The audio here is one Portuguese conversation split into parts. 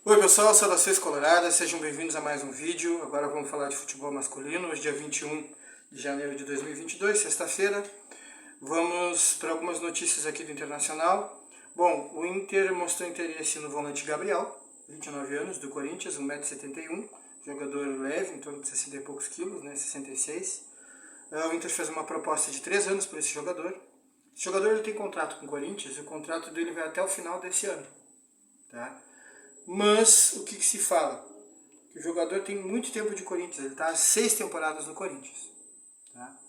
Oi pessoal, saudações coloradas, sejam bem-vindos a mais um vídeo. Agora vamos falar de futebol masculino, hoje dia 21 de janeiro de 2022, sexta-feira. Vamos para algumas notícias aqui do Internacional. Bom, o Inter mostrou interesse no volante Gabriel, 29 anos, do Corinthians, 1,71 m, jogador leve, em torno de 60 e poucos quilos, 66. O Inter fez uma proposta de 3 anos para esse jogador. Esse jogador ele tem contrato com o Corinthians e o contrato dele vai até o final desse ano, tá? Mas o que se fala? Que o jogador tem muito tempo de Corinthians, ele está há 6 temporadas no Corinthians. Tá?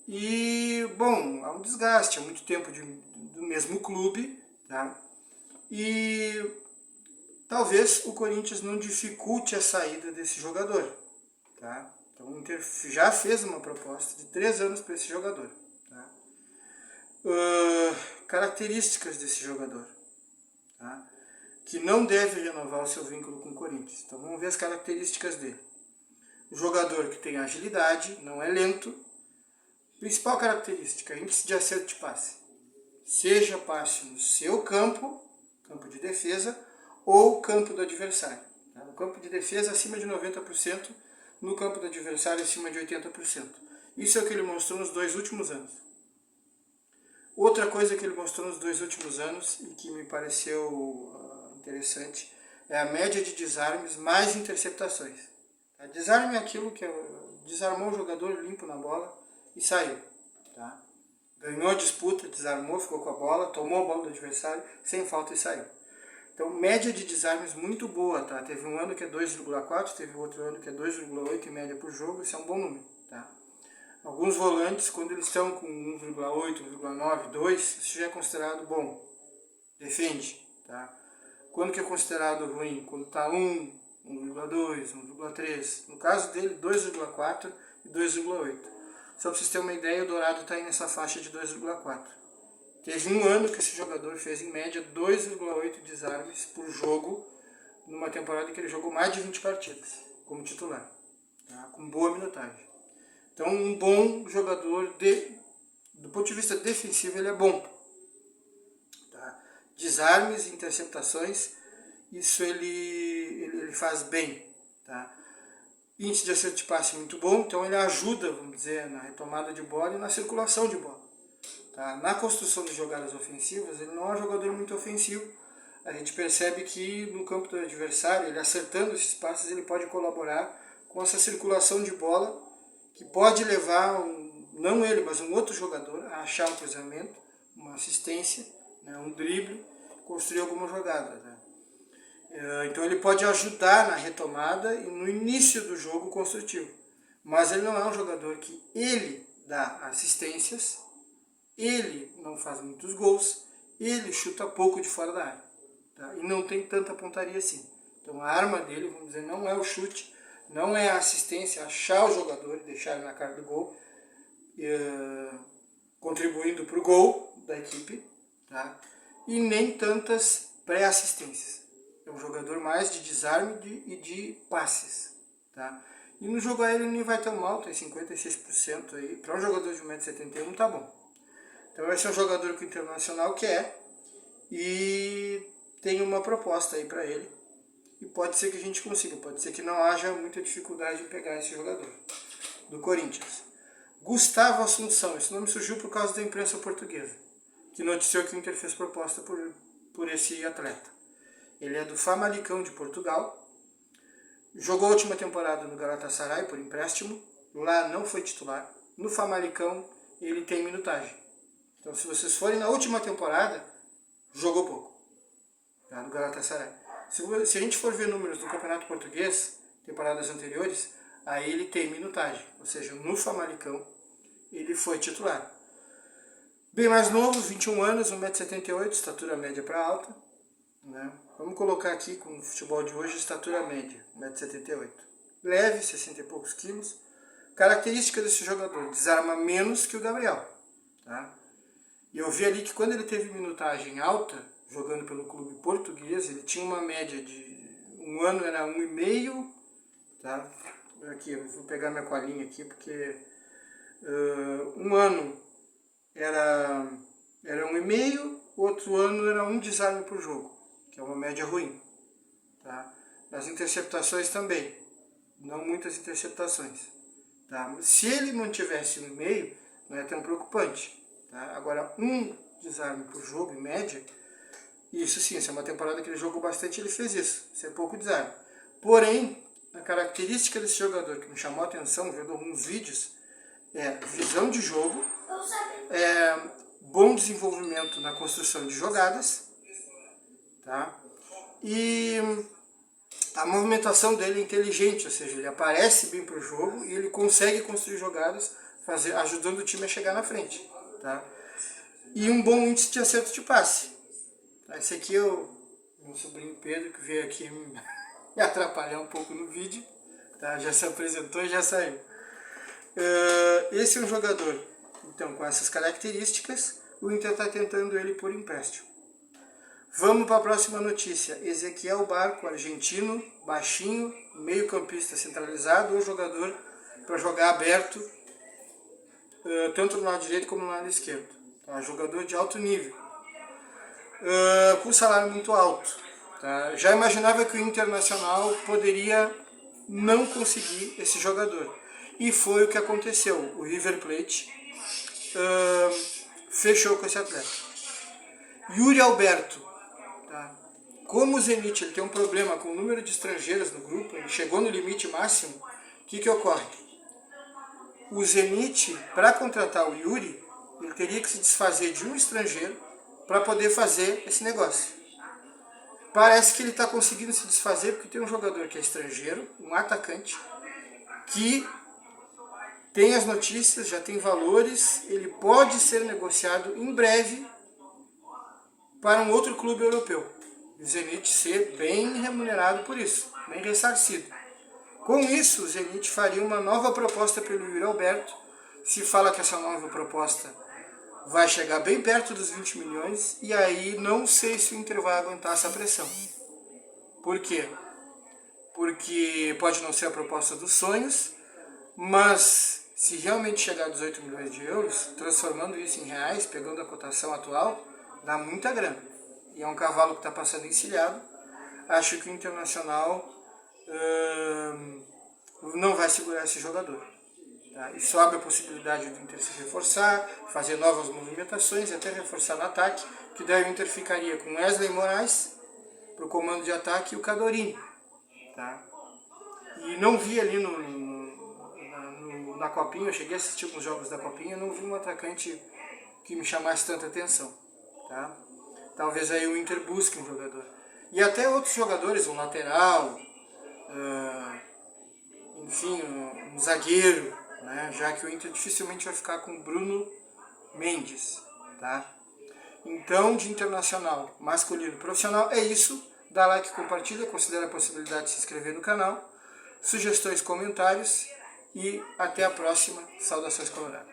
E, bom, há um desgaste, há muito tempo do mesmo clube. Tá? E talvez o Corinthians não dificulte a saída desse jogador. Tá? Então o Inter já fez uma proposta de 3 anos para esse jogador. Tá? Características desse jogador. Tá? Que não deve renovar o seu vínculo com o Corinthians. Então vamos ver as características dele. O jogador que tem agilidade, não é lento. Principal característica, índice de acerto de passe. Seja passe no seu campo, campo de defesa, ou campo do adversário. No campo de defesa acima de 90%, no campo do adversário acima de 80%. Isso é o que ele mostrou nos 2 últimos anos. Outra coisa que ele mostrou nos 2 últimos anos e que me pareceu interessante é a média de desarmes mais interceptações. Desarme é aquilo que desarmou o jogador limpo na bola e saiu. Tá? Ganhou a disputa, desarmou, ficou com a bola, tomou a bola do adversário, sem falta e saiu. Então, média de desarmes muito boa. Tá? Teve um ano que é 2,4, teve outro ano que é 2,8 em média por jogo, isso é um bom número. Tá? Alguns volantes, quando eles estão com 1,8, 1,9, 2, isso já é considerado bom. Defende. Tá? Quando que é considerado ruim? Quando está 1, 1,2, 1,3. No caso dele, 2,4 e 2,8. Só para vocês terem uma ideia, o Dourado está aí nessa faixa de 2,4. Teve um ano que esse jogador fez, em média, 2,8 desarmes por jogo, numa temporada que ele jogou mais de 20 partidas, como titular, tá? Com boa minutagem. Então, um bom jogador, do ponto de vista defensivo, ele é bom. Desarmes, interceptações, isso ele faz bem. Tá? Índice de acerto de passe muito bom, então ele ajuda, vamos dizer, na retomada de bola e na circulação de bola. Tá? Na construção de jogadas ofensivas, ele não é um jogador muito ofensivo. A gente percebe que no campo do adversário, ele acertando esses passes, ele pode colaborar com essa circulação de bola, que pode levar, não ele, mas um outro jogador, a achar um cruzamento, uma assistência, um drible, construir alguma jogada. Né? Então ele pode ajudar na retomada e no início do jogo construtivo. Mas ele não é um jogador que ele dá assistências, ele não faz muitos gols, ele chuta pouco de fora da área. Tá? E não tem tanta pontaria assim. Então a arma dele, vamos dizer, não é o chute, não é a assistência, achar o jogador e deixar ele na cara do gol, contribuindo para o gol da equipe. Tá? E nem tantas pré-assistências. É um jogador mais de desarme e de passes. Tá? E no jogo aéreo ele nem vai tão mal, tem 56% aí. Para um jogador de 1,71 m tá bom. Então esse é um jogador que o Internacional quer e tem uma proposta aí para ele. E pode ser que a gente consiga, pode ser que não haja muita dificuldade em pegar esse jogador. Do Corinthians. Gustavo Assunção, esse nome surgiu por causa da imprensa portuguesa, que noticiou que o Inter fez proposta por esse atleta. Ele é do Famalicão de Portugal, jogou a última temporada no Galatasaray por empréstimo, lá não foi titular, no Famalicão ele tem minutagem. Então se vocês forem na última temporada, jogou pouco, tá? No Galatasaray. Se a gente for ver números do Campeonato Português, temporadas anteriores, aí ele tem minutagem, ou seja, no Famalicão ele foi titular. Bem mais novo, 21 anos, 1,78 m, estatura média para alta. Né? Vamos colocar aqui, com o futebol de hoje, estatura média, 1,78 m. Leve, 60 e poucos quilos. Característica desse jogador, desarma menos que o Gabriel. Tá? E eu vi ali que quando ele teve minutagem alta, jogando pelo clube português, ele tinha uma média de... Um ano era 1,5 m. Tá? Aqui, eu vou pegar minha colinha aqui, porque... um ano era 1,5 m, outro ano era 1 desarme por jogo, que é uma média ruim. Tá? tá? Nas interceptações também, não muitas interceptações, tá? Se ele mantivesse no meio, não é tão preocupante, tá? Agora, um desarme por jogo, em média, isso sim, essa é uma temporada que ele jogou bastante, ele fez isso, isso é pouco desarme. Porém, a característica desse jogador que me chamou a atenção, vendo alguns vídeos, é visão de jogo, bom desenvolvimento na construção de jogadas, tá? E a movimentação dele é inteligente, ou seja, ele aparece bem para o jogo e ele consegue construir jogadas, ajudando o time a chegar na frente, tá? E um bom índice de acerto de passe. Esse aqui é o meu sobrinho Pedro, que veio aqui me atrapalhar um pouco no vídeo, tá? Já se apresentou e já saiu. Esse é um jogador, então, com essas características, o Inter está tentando ele por empréstimo. Vamos para a próxima notícia. Ezequiel Barco, argentino, baixinho, meio campista centralizado, ou jogador para jogar aberto, tanto no lado direito como no lado esquerdo. Tá? Jogador de alto nível, com salário muito alto. Tá? Já imaginava que o Internacional poderia não conseguir esse jogador. E foi o que aconteceu. O River Plate fechou com esse atleta. Yuri Alberto. Tá? Como o Zenit ele tem um problema com o número de estrangeiros no grupo, ele chegou no limite máximo, o que ocorre? O Zenit, para contratar o Yuri, ele teria que se desfazer de um estrangeiro para poder fazer esse negócio. Parece que ele está conseguindo se desfazer porque tem um jogador que é estrangeiro, um atacante, que tem as notícias, já tem valores, ele pode ser negociado em breve para um outro clube europeu. O Zenit ser bem remunerado por isso, bem ressarcido. Com isso, o Zenit faria uma nova proposta pelo Yuri Alberto. Se fala que essa nova proposta vai chegar bem perto dos 20 milhões, e aí não sei se o Inter vai aguentar essa pressão. Por quê? Porque pode não ser a proposta dos sonhos, mas se realmente chegar a 18 milhões de euros, transformando isso em reais, pegando a cotação atual, dá muita grana. E é um cavalo que está passando encilhado. Acho que o Internacional não vai segurar esse jogador. Tá? E só abre a possibilidade do Inter se reforçar, fazer novas movimentações e até reforçar no ataque, que daí o Inter ficaria com Wesley Moraes para o comando de ataque e o Cadorini. Tá? E não vi ali na Copinha, eu cheguei a assistir alguns jogos da Copinha, não vi um atacante que me chamasse tanta atenção. Tá? Talvez aí o Inter busque um jogador. E até outros jogadores, um lateral, enfim, um zagueiro, né? Já que o Inter dificilmente vai ficar com o Bruno Mendes. Tá? Então, de Internacional masculino profissional, é isso. Dá like, compartilha, considera a possibilidade de se inscrever no canal. Sugestões, comentários e até a próxima. Saudações coloradas.